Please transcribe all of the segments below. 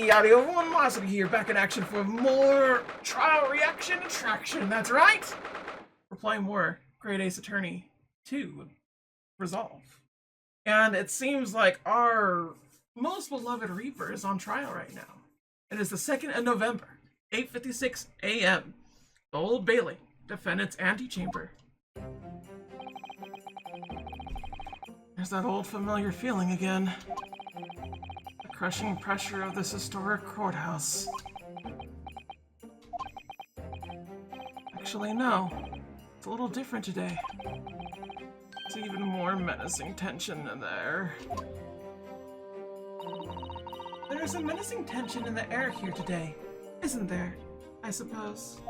Howdy everyone, Mozzie here, back in action for more Trial Reaction Attraction, that's right! We're playing more Great Ace Attorney 2 Resolve. And it seems like our most beloved Reaper is on trial right now. It is the 2nd of November, 8:56 a.m. The Old Bailey, Defendant's Antechamber. There's that old familiar feeling again. The crushing pressure of this historic courthouse. Actually, no. It's a little different today. It's even more menacing tension in the air. There's a menacing tension in the air here today, isn't there? I suppose.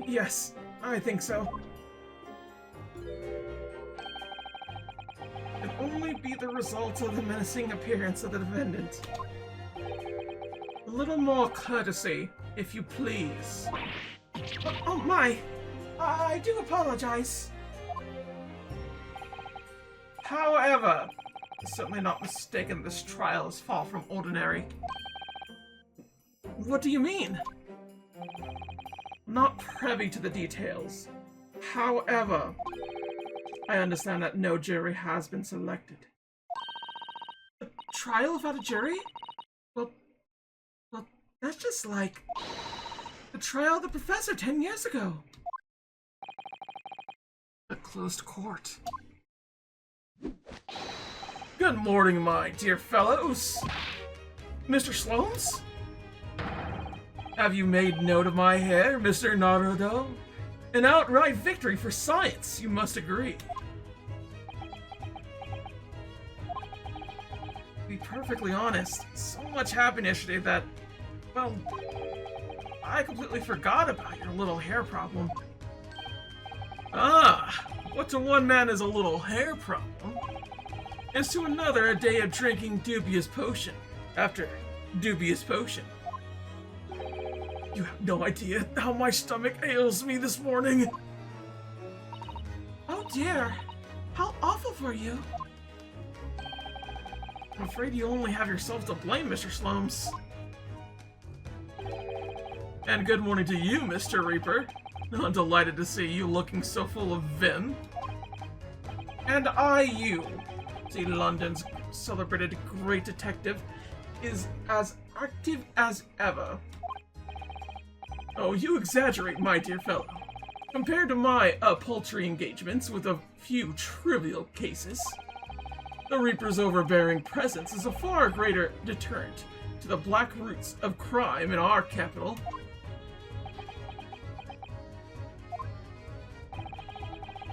Yes, I think so. It can only be the result of the menacing appearance of the defendant. A little more courtesy, if you please. Oh my! I do apologize. However, certainly not mistaken, this trial is far from ordinary. What do you mean? Not privy to the details. However, I understand that no jury has been selected. A trial without a jury? Well, that's just like the trial of the professor 10 years ago. A closed court. Good morning, my dear fellows. Mr. Sloanes? Have you made note of my hair, Mr. Naruto? An outright victory for science, you must agree. To be perfectly honest, so much happened yesterday that, well, I completely forgot about your little hair problem. Ah, what to one man is a little hair problem, is to another a day of drinking dubious potion after dubious potion. You have no idea how my stomach ails me this morning. Oh dear, how awful for you. I'm afraid you only have yourself to blame, Mr. Sloanes. And good morning to you, Mr. Reaper. I'm delighted to see you looking so full of vim. And you, see London's celebrated great detective, is as active as ever. Oh, you exaggerate, my dear fellow. Compared to my paltry engagements with a few trivial cases, the Reaper's overbearing presence is a far greater deterrent to the black roots of crime in our capital.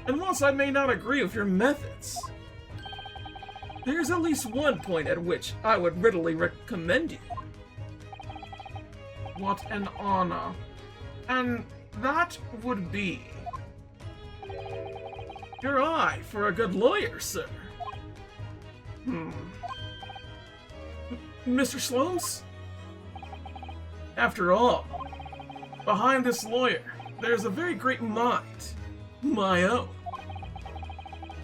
And whilst I may not agree with your methods, there's at least one point at which I would readily recommend you. What an honor. And that would be your eye for a good lawyer, sir. Mr. Sloanes? After all, behind this lawyer, there's a very great mind. My own.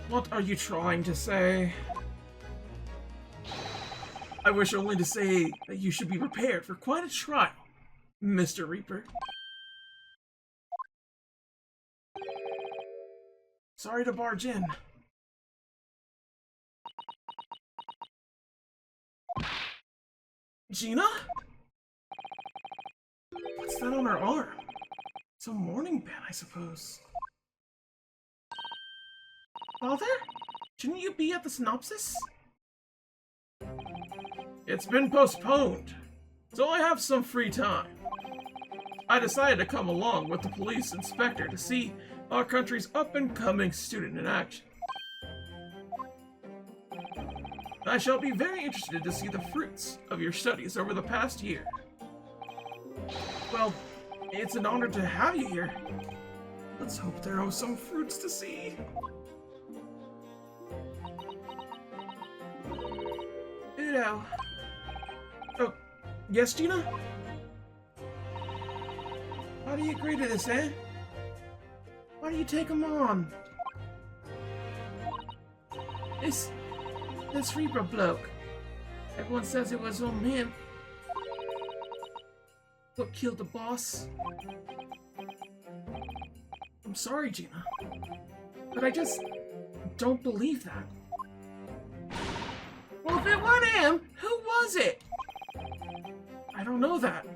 What are you trying to say? I wish only to say that you should be prepared for quite a trial, Mr. Reaper. Sorry to barge in. Gina? What's that on her arm? It's a mourning band, I suppose. Father? Shouldn't you be at the synopsis? It's been postponed, so I have some free time. I decided to come along with the police inspector to see our country's up-and-coming student in action. I shall be very interested to see the fruits of your studies over the past year. Well, it's an honor to have you here. Let's hope there are some fruits to see. Udo. Oh, yes, Gina? How do you agree to this, eh? Why do you take him on? This Reaper bloke. Everyone says it was on him. what killed the boss. I'm sorry, Gina, but I just don't believe that. Well, if it weren't him, who was it? I don't know that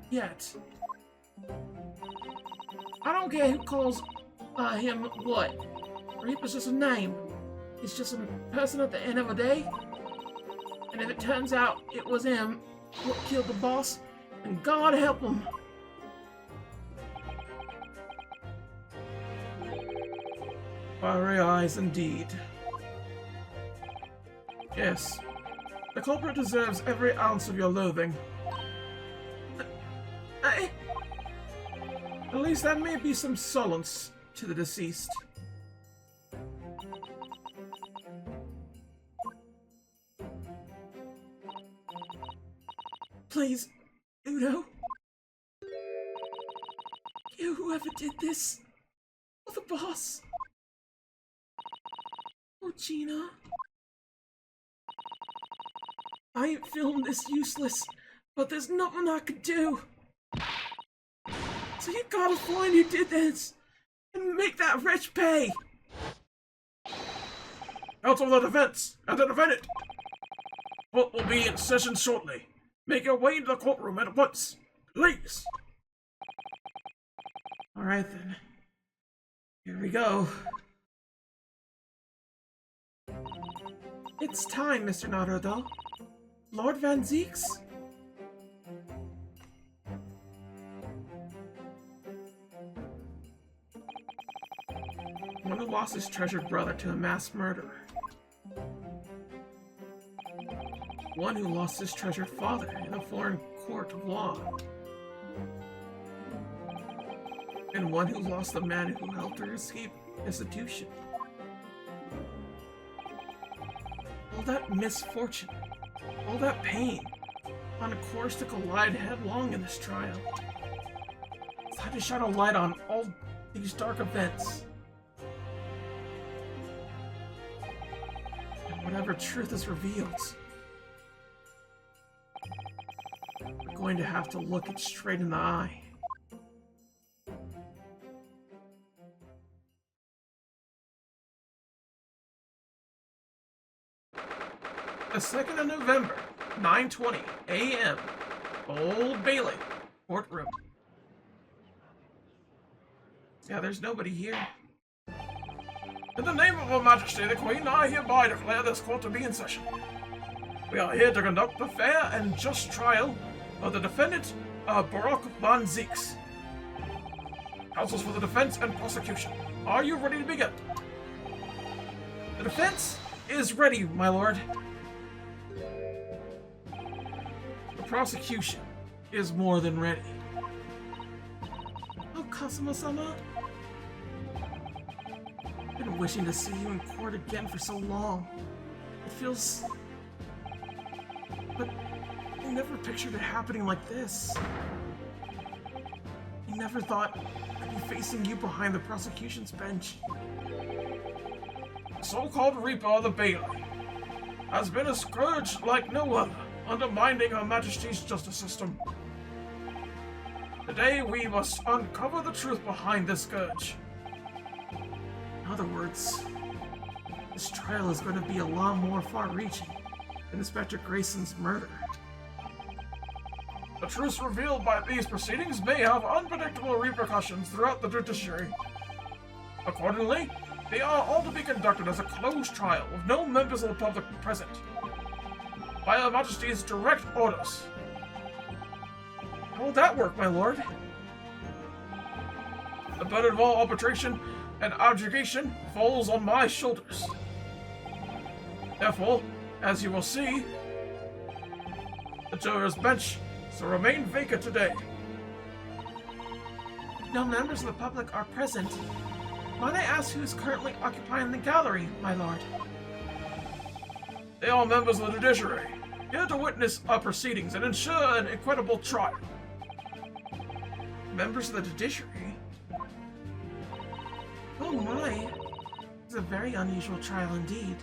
yet. I don't care who calls him what. Reaper's just a name. He's just a person at the end of a day. And if it turns out it was him what killed the boss, then God help him. Fiery eyes indeed. Yes. The culprit deserves every ounce of your loathing. At least that may be some solace to the deceased. Please, Udo. Kill whoever did this. Or the boss. Or Gina. I ain't feeling this useless, but there's nothing I could do. So you gotta find who did this, and make that wretch pay! Counsel the defense, and the defendant! Court will be in session shortly. Make your way into the courtroom at once, please! Alright then. Here we go. It's time, Mr. Naruto. Lord Van Zeeks? One who lost his treasured brother to a mass murderer. One who lost his treasured father in a foreign court of law. And one who lost the man who helped her escape institution. All that misfortune, all that pain, on a course to collide headlong in this trial. It's time to shine a light on all these dark events. And whatever truth is revealed, we're going to have to look it straight in the eye. The 2nd of November, 9:20 a.m. Old Bailey, courtroom. Yeah, there's nobody here. In the name of Her Majesty the Queen, I hereby declare this court to be in session. We are here to conduct the fair and just trial of the defendant, Barak Van Zeeks. Counsels for the defense and prosecution. Are you ready to begin? The defense is ready, my lord. The prosecution is more than ready. Oh, Kazuma-sama. I've been wishing to see you in court again for so long. It feels... But I never pictured it happening like this. I never thought I'd be facing you behind the prosecution's bench. The so-called Reaper of the Bailey has been a scourge like no other, undermining Her Majesty's justice system. Today we must uncover the truth behind this scourge. In other words, this trial is going to be a lot more far-reaching than Inspector Grayson's murder. The truths revealed by these proceedings may have unpredictable repercussions throughout the judiciary. Accordingly, they are all to be conducted as a closed trial with no members of the public present. By Her Majesty's direct orders. How will that work, my lord? The burden of all arbitration and objurgation falls on my shoulders. Therefore, as you will see, the juror's bench shall remain vacant today. No members of the public are present. Might I ask who is currently occupying the gallery, my lord? They are members of the judiciary, here to witness our proceedings and ensure an equitable trial. Members of the judiciary? Oh my! It's a very unusual trial indeed.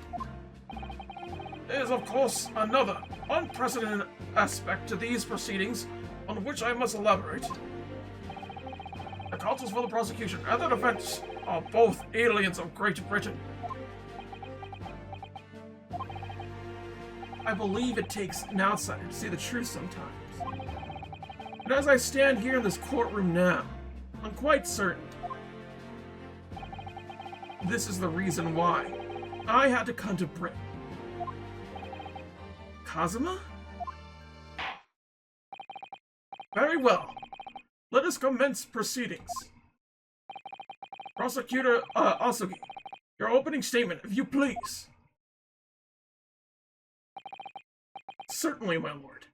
There is, of course, another unprecedented aspect to these proceedings on which I must elaborate. The counsels for the prosecution and the defense are both aliens of Great Britain. I believe it takes an outsider to see the truth sometimes. But as I stand here in this courtroom now, I'm quite certain this is the reason why I had to come to Britain. Kazuma? Very well. Let us commence proceedings. Prosecutor Asugi, your opening statement, if you please. Certainly, my lord.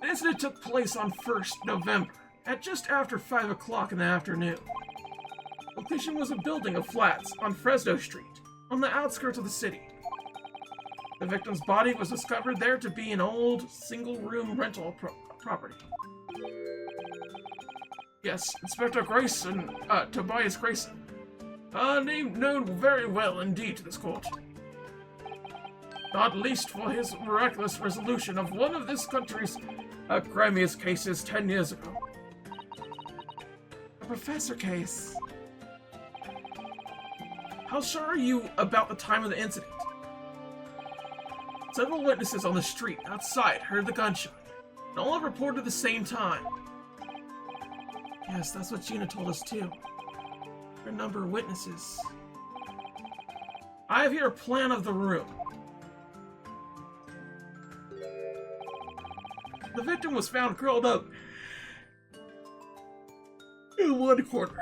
The incident took place on 1st November, at just after 5 o'clock in the afternoon. Location was a building of flats on Fresno Street, on the outskirts of the city. The victim's body was discovered there to be an old, single-room rental property. Yes, Inspector Grayson, Tobias Grayson. A name known very well indeed to this court. Not least for his miraculous resolution of one of this country's grimiest cases 10 years ago. A professor case. How sure are you about the time of the incident? Several witnesses on the street outside heard the gunshot, and all have reported at the same time. Yes, that's what Gina told us too. There are a number of witnesses. I have here a plan of the room. The victim was found curled up in one corner.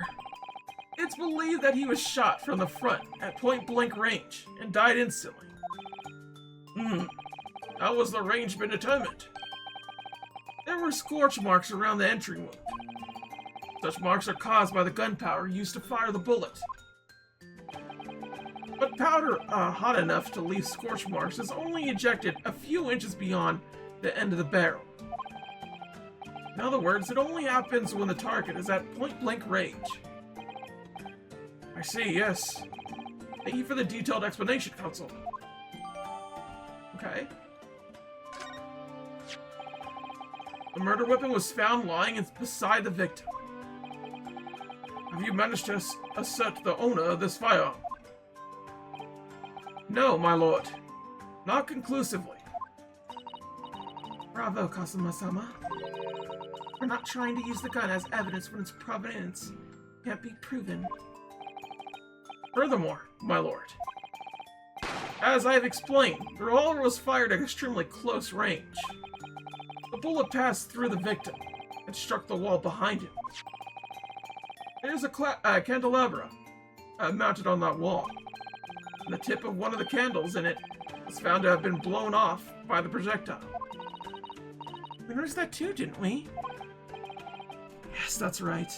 It's believed that he was shot from the front at point-blank range and died instantly. How was the range been determined? There were scorch marks around the entry wound. Such marks are caused by the gunpowder used to fire the bullet. But powder hot enough to leave scorch marks is only ejected a few inches beyond the end of the barrel. In other words, it only happens when the target is at point-blank range. I see, yes. Thank you for the detailed explanation, Counsel. Okay. The murder weapon was found lying beside the victim. Have you managed to assert the owner of this firearm? No, my lord. Not conclusively. Bravo, Kazuma-sama. We're not trying to use the gun as evidence when its provenance can't be proven. Furthermore, my lord, as I have explained, the revolver was fired at extremely close range. The bullet passed through the victim and struck the wall behind him. There's a candelabra mounted on that wall, and the tip of one of the candles in it was found to have been blown off by the projectile. We noticed that too, didn't we? Yes, that's right.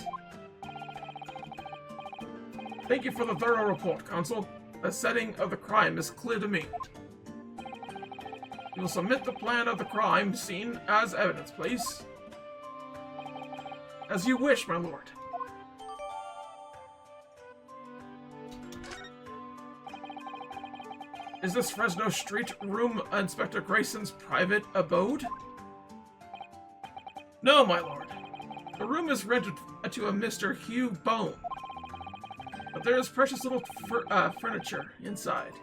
Thank you for the thorough report, Counsel. The setting of the crime is clear to me. You will submit the plan of the crime scene as evidence, please. As you wish, my lord. Is this Fresno Street room Inspector Grayson's private abode? No, my lord. The room is rented to a Mr. Hugh Bone. But there is precious little furniture inside.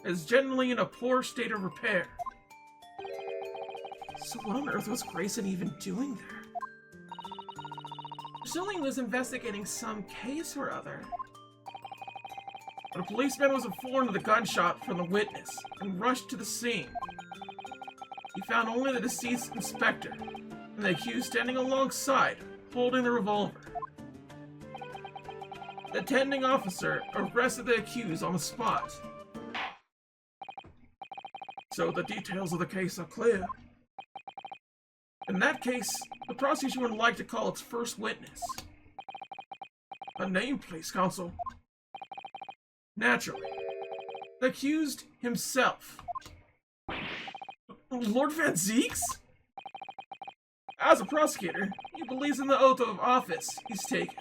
It is generally in a poor state of repair. So what on earth was Grayson even doing there? Presumably he was investigating some case or other. But a policeman was informed of the gunshot from the witness and rushed to the scene. He found only the deceased inspector and the accused standing alongside, holding the revolver. The attending officer arrested the accused on the spot. So the details of the case are clear. In that case, the prosecution would like to call its first witness. A name, please, Counsel. Naturally. The accused himself. Lord Van Zeeks? As a prosecutor, he believes in the oath of office he's taken,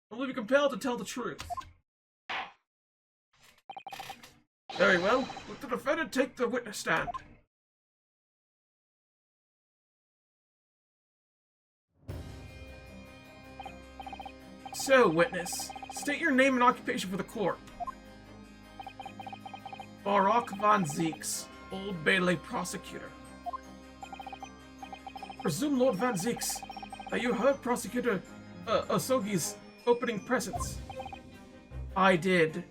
and will be compelled to tell the truth. Very well. Let the defendant take the witness stand. So, witness, state your name and occupation for the court. Barak von Zeeks, Old Bailey prosecutor. Presume Lord Van Zeeks that you heard Prosecutor Osogi's opening presence. I did.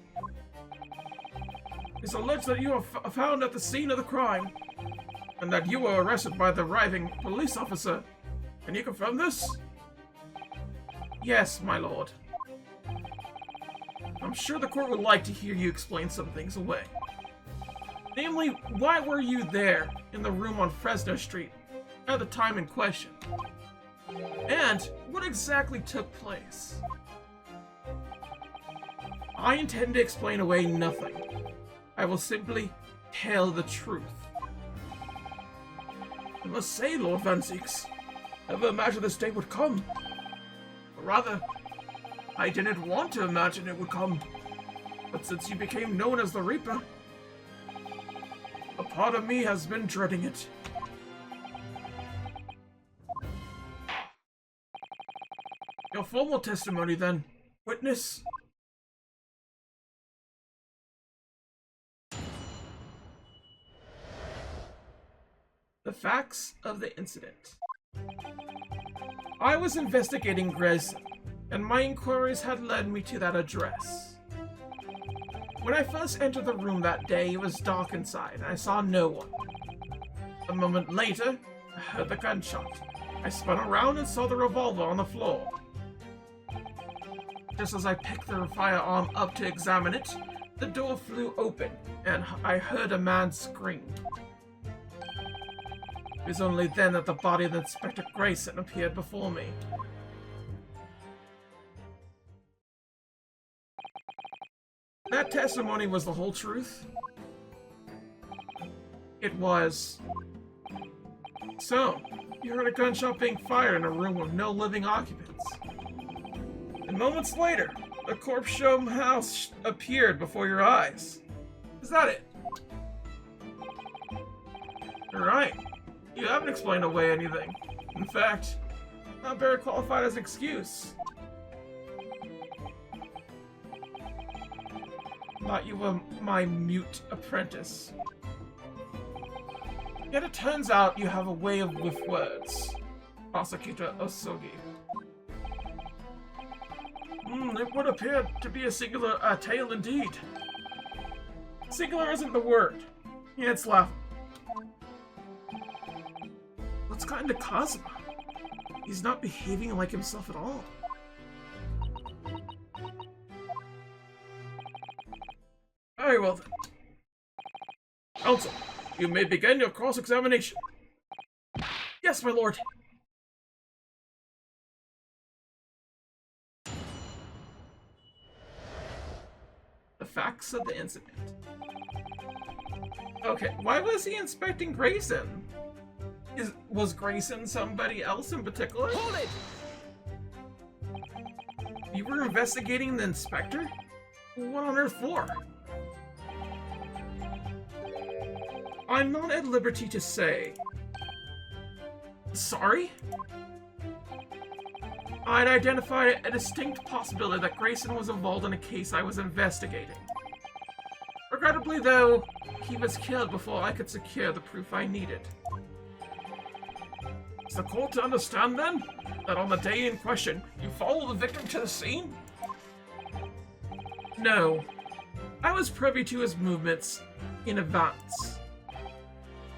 It's alleged that you were found at the scene of the crime, and that you were arrested by the arriving police officer. Can you confirm this? Yes, my lord. I'm sure the court would like to hear you explain some things away. Namely, why were you there in the room on Fresno Street at the time in question? And what exactly took place? I intend to explain away nothing. I will simply tell the truth. I must say, Lord Van Zeeks, never imagined this day would come. Or rather, I didn't want to imagine it would come. But since you became known as the Reaper, a part of me has been dreading it. Your formal testimony, then, witness. The facts of the incident. I was investigating Grayson, and my inquiries had led me to that address. When I first entered the room that day, it was dark inside, and I saw no one. A moment later, I heard the gunshot. I spun around and saw the revolver on the floor. Just as I picked the firearm up to examine it, the door flew open, and I heard a man scream. It was only then that the body of Inspector Grayson appeared before me. That testimony was the whole truth? It was. So, you heard a gunshot being fired in a room with no living occupants. And moments later, a corpse show house appeared before your eyes. Is that it? You're right. You haven't explained away anything. In fact, not very qualified as an excuse. Thought you were my mute apprentice. Yet it turns out you have a way with words, Prosecutor Osogi. It would appear to be a singular tale indeed. Singular isn't the word. Yeah, it's laughable. What's gotten to Kazuma? He's not behaving like himself at all. Very well then. Counsel, you may begin your cross-examination. Yes, my lord. The facts of the incident. Okay, why was he inspecting Grayson? Was Grayson somebody else in particular? Hold it! You were investigating the inspector? What on earth for? I'm not at liberty to say. Sorry? I'd identified a distinct possibility that Grayson was involved in a case I was investigating. Regrettably, though, he was killed before I could secure the proof I needed. Is the court to understand, then, that on the day in question, you followed the victim to the scene? No. I was privy to his movements in advance.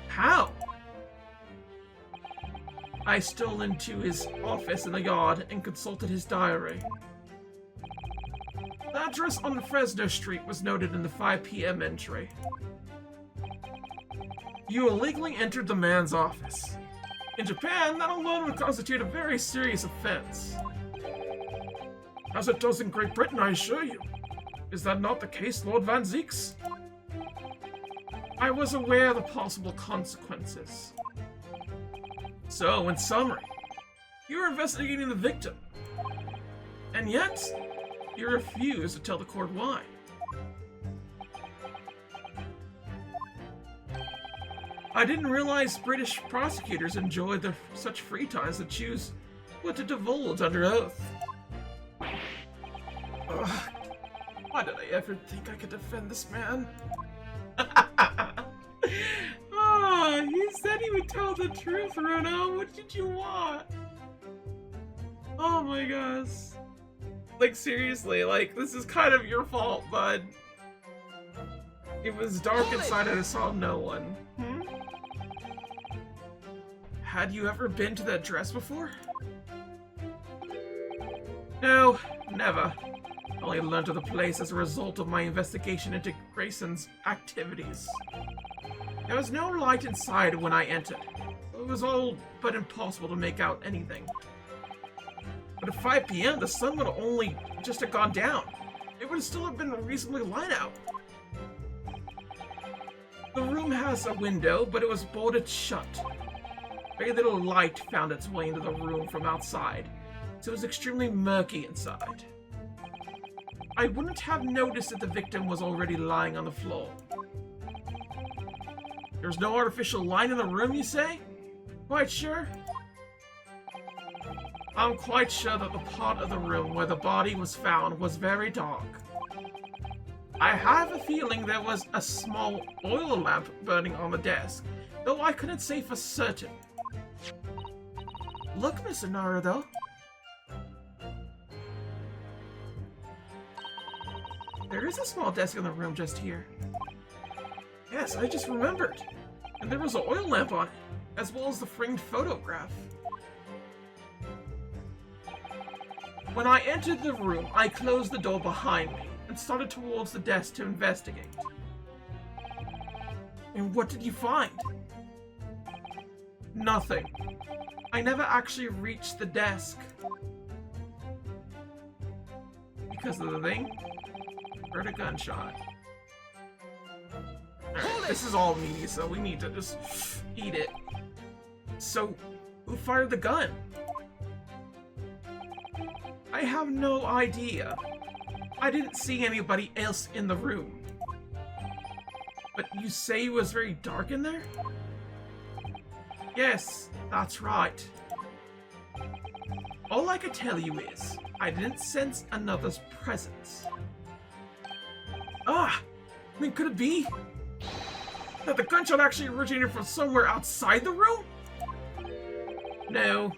How? I stole into his office in the yard and consulted his diary. The address on Fresno Street was noted in the 5 p.m. entry. You illegally entered the man's office. In Japan, that alone would constitute a very serious offense. As it does in Great Britain, I assure you. Is that not the case, Lord Van Zeeks? I was aware of the possible consequences. So, in summary, you were investigating the victim. And yet, you refuse to tell the court why. I didn't realize British prosecutors enjoyed such free times to choose what to divulge under oath. Why did I ever think I could defend this man? Oh, he said he would tell the truth, Runo. What did you want? Oh my gosh. Like, seriously, like, this is kind of your fault, bud. It was dark inside and I saw no one. Hmm? Had you ever been to that dress before? No, never. I only learned of the place as a result of my investigation into Grayson's activities. There was no light inside when I entered. It was all but impossible to make out anything. But at 5 p.m., the sun would only just have gone down. It would still have been reasonably light out. The room has a window, but it was bolted shut. Very little light found its way into the room from outside, so it was extremely murky inside. I wouldn't have noticed that the victim was already lying on the floor. There's no artificial light in the room, you say? Quite sure? I'm quite sure that the part of the room where the body was found was very dark. I have a feeling there was a small oil lamp burning on the desk, though I couldn't say for certain. Look, Mr. Naruto. There is a small desk in the room just here. Yes, I just remembered. And there was an oil lamp on it, as well as the framed photograph. When I entered the room, I closed the door behind me and started towards the desk to investigate. And what did you find? Nothing. I never actually reached the desk. Because of the thing? Heard a gunshot. Alright, this is all meaty, so we need to just eat it. So, who fired the gun? I have no idea. I didn't see anybody else in the room. But you say it was very dark in there? Yes, that's right. All I could tell you is, I didn't sense another's presence. Ah! I mean, could it be that the gunshot actually originated from somewhere outside the room? No,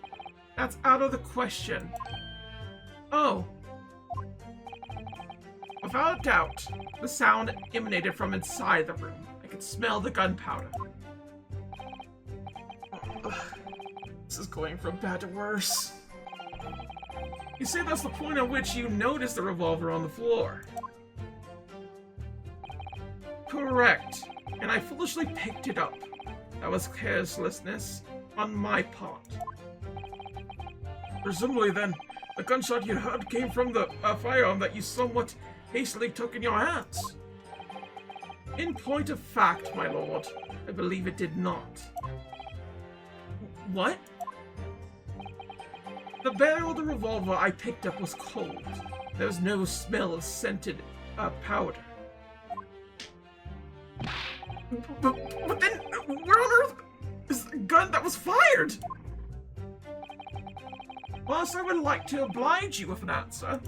that's out of the question. Oh. Without a doubt, the sound emanated from inside the room. I could smell the gunpowder. This is going from bad to worse. You say that's the point at which you noticed the revolver on the floor. Correct. And I foolishly picked it up. That was carelessness on my part. Presumably then, the gunshot you heard came from the firearm that you somewhat hastily took in your hands. In point of fact, my lord, I believe it did not. What? The barrel of the revolver I picked up was cold. There was no smell of scented powder. But then, where on earth is the gun that was fired? Whilst I would like to oblige you with an answer,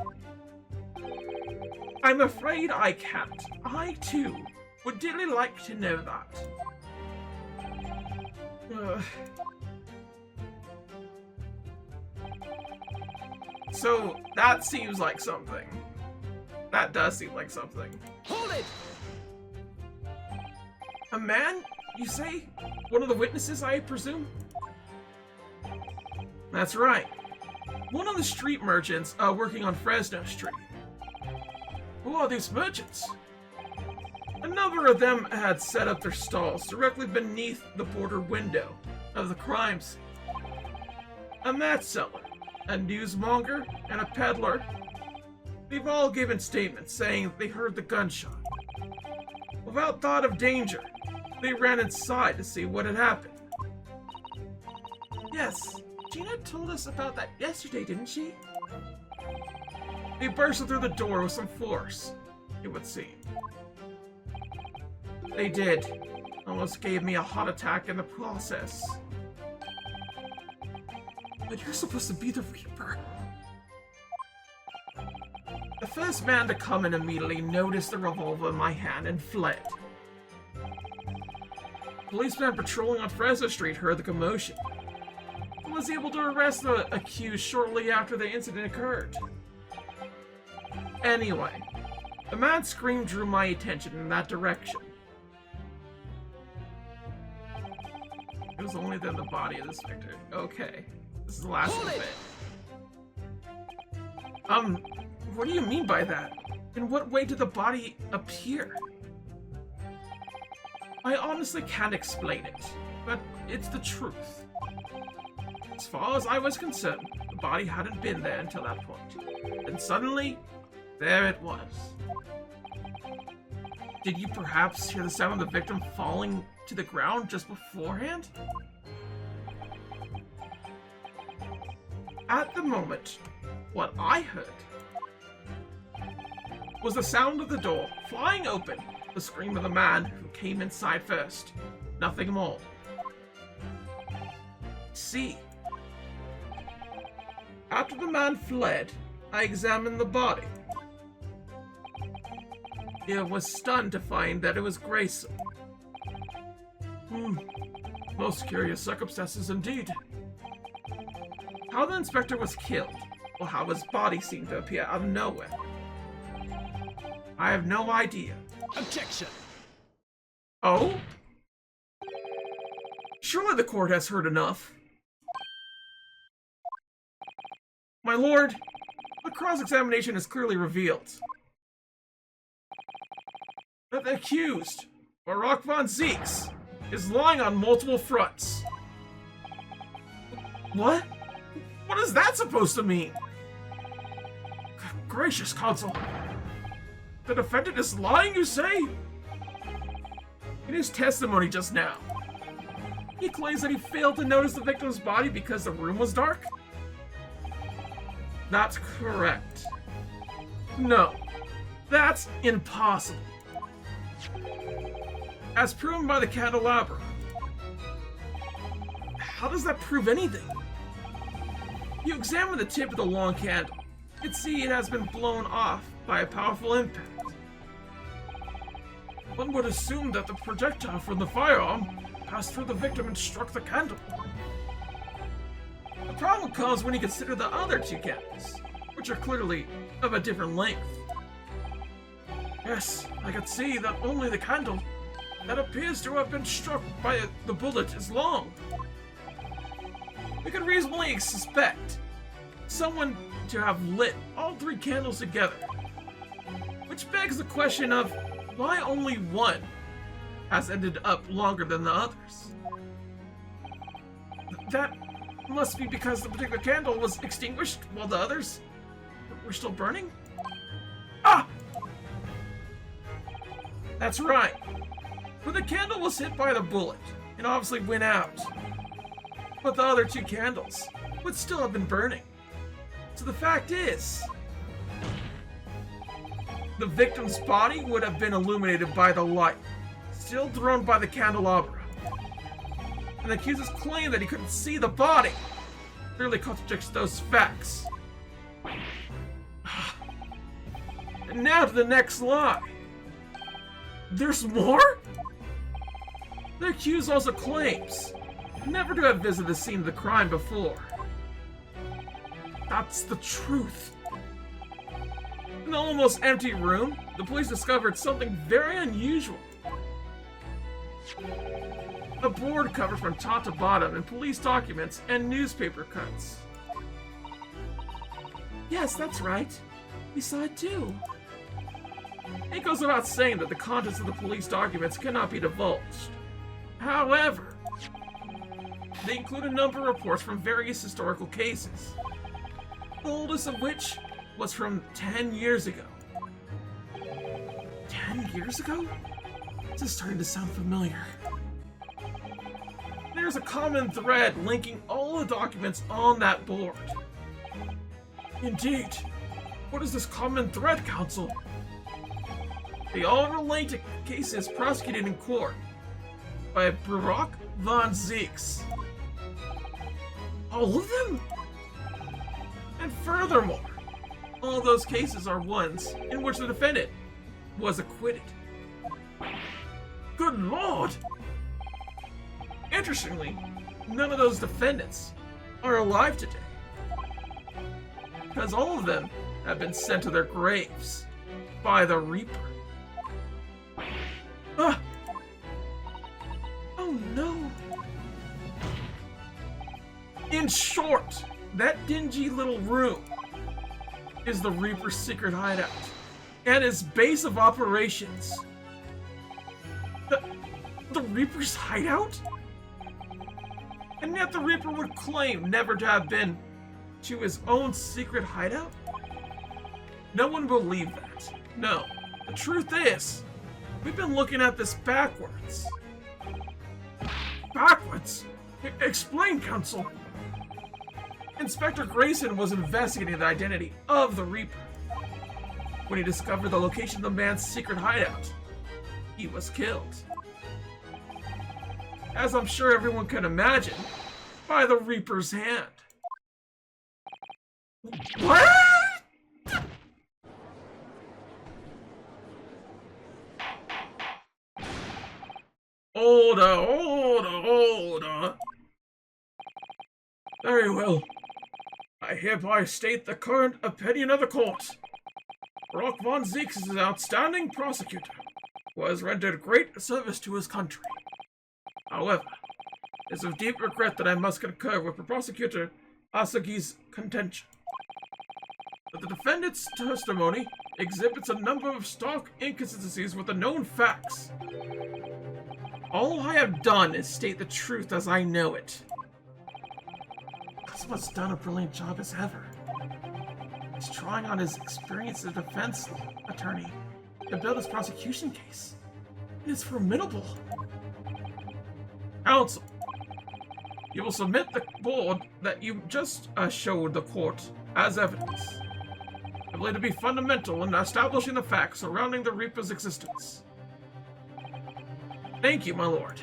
I'm afraid I can't. I, too, would dearly like to know that. So, that seems like something. That does seem like something. Hold it! A man, you say? One of the witnesses, I presume? That's right. One of the street merchants working on Fresno Street. Who are these merchants? A number of them had set up their stalls directly beneath the border window of the crime scene. A match seller, a newsmonger, and a peddler. They've all given statements saying they heard the gunshot. Without thought of danger, they ran inside to see what had happened. Yes, Gina told us about that yesterday, didn't she? They burst through the door with some force, it would seem. They did. Almost gave me a heart attack in the process. But you're supposed to be the Reaper. The first man to come in immediately noticed the revolver in my hand and fled. A policeman patrolling on Fresno Street heard the commotion and was able to arrest the accused shortly after the incident occurred. Anyway, a man's scream drew my attention in that direction. It was only then the body of this victor. Okay, this is the last of it. What do you mean by that? In what way did the body appear? I honestly can't explain it, but it's the truth. As far as I was concerned, the body hadn't been there until that point. Then suddenly, there it was. Did you perhaps hear the sound of the victim falling to the ground just beforehand? At the moment, what I heard was the sound of the door flying open, the scream of the man who came inside first. Nothing more. See, after the man fled, I examined the body. I was stunned to find that it was Grayson. Most curious circumstances indeed. How the inspector was killed, or how his body seemed to appear out of nowhere, I have no idea. Objection! Oh? Surely the court has heard enough. My lord, the cross-examination has clearly revealed that the accused, Barak von Zeeks, is lying on multiple fronts. What? What is that supposed to mean? Gracious counsel. The defendant is lying, you say? In his testimony just now, he claims that he failed to notice the victim's body because the room was dark? That's correct. No, that's impossible. As proven by the candelabra. How does that prove anything? You examine the tip of the long candle. You can see it has been blown off by a powerful impact. One would assume that the projectile from the firearm passed through the victim and struck the candle. The problem comes when you consider the other two candles, which are clearly of a different length. Yes, I could see that only the candle that appears to have been struck by the bullet is long. We could reasonably suspect someone to have lit all three candles together, which begs the question of why only one has ended up longer than the others. That must be because the particular candle was extinguished while the others were still burning? Ah! That's right. But the candle was hit by the bullet and obviously went out. But the other two candles would still have been burning. So the fact is, the victim's body would have been illuminated by the light, still thrown by the candelabra. And the accuser's claim that he couldn't see the body clearly contradicts those facts. And now to the next lie. There's more? The accused also claims never to have visited the scene of the crime before. That's the truth. In the almost empty room, the police discovered something very unusual. A board covered from top to bottom in police documents and newspaper cuts. Yes, that's right. We saw it too. It goes without saying that the contents of the police documents cannot be divulged. However, they include a number of reports from various historical cases, the oldest of which was from 10 years ago. 10 years ago? This is starting to sound familiar. There's a common thread linking all the documents on that board. Indeed. What is this common thread, Counsel? They all relate to cases prosecuted in court by Barak von Zeeks. All of them? And furthermore, All those cases are ones in which the defendant was acquitted. Good Lord! Interestingly, none of those defendants are alive today, because all of them have been sent to their graves by the Reaper. Ah! Oh no! In short, that dingy little room is the Reaper's secret hideout and his base of operations. The Reaper's hideout? And yet the Reaper would claim never to have been to his own secret hideout? No one will believe that. No. The truth is, we've been looking at this backwards. Backwards? Explain, Counsel. Inspector Grayson was investigating the identity of the Reaper. When he discovered the location of the man's secret hideout, he was killed. As I'm sure everyone can imagine, by the Reaper's hand. What? Order. Very well. I hereby state the current opinion of the court. Brock von Zieks is an outstanding prosecutor who has rendered great service to his country. However, it is with deep regret that I must concur with the prosecutor Asagi's contention that the defendant's testimony exhibits a number of stark inconsistencies with the known facts. All I have done is state the truth as I know it. Cosmo's done a brilliant job as ever. He's drawing on his experience as a defense attorney to build his prosecution case. It is formidable. Counsel, you will submit the board that you just showed the court as evidence. I believe to be fundamental in establishing the facts surrounding the Reaper's existence. Thank you, my lord.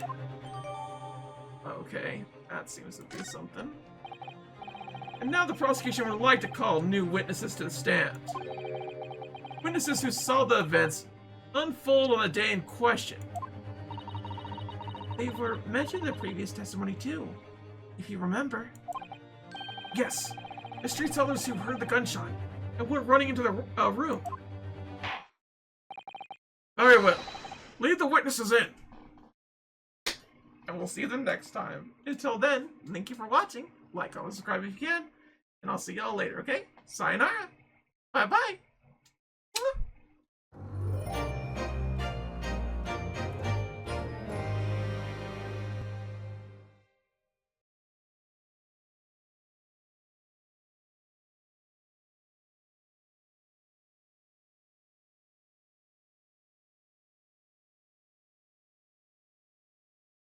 Okay, that seems to be something. And now the prosecution would like to call new witnesses to the stand. Witnesses who saw the events unfold on the day in question. They were mentioned in the previous testimony too, if you remember. Yes, the street sellers who heard the gunshot and were running into the room. Very well. Lead the witnesses in. And we'll see them next time. Until then, thank you for watching. Like, comment, subscribe if you can. And I'll see y'all later, okay? Sayonara. Bye-bye.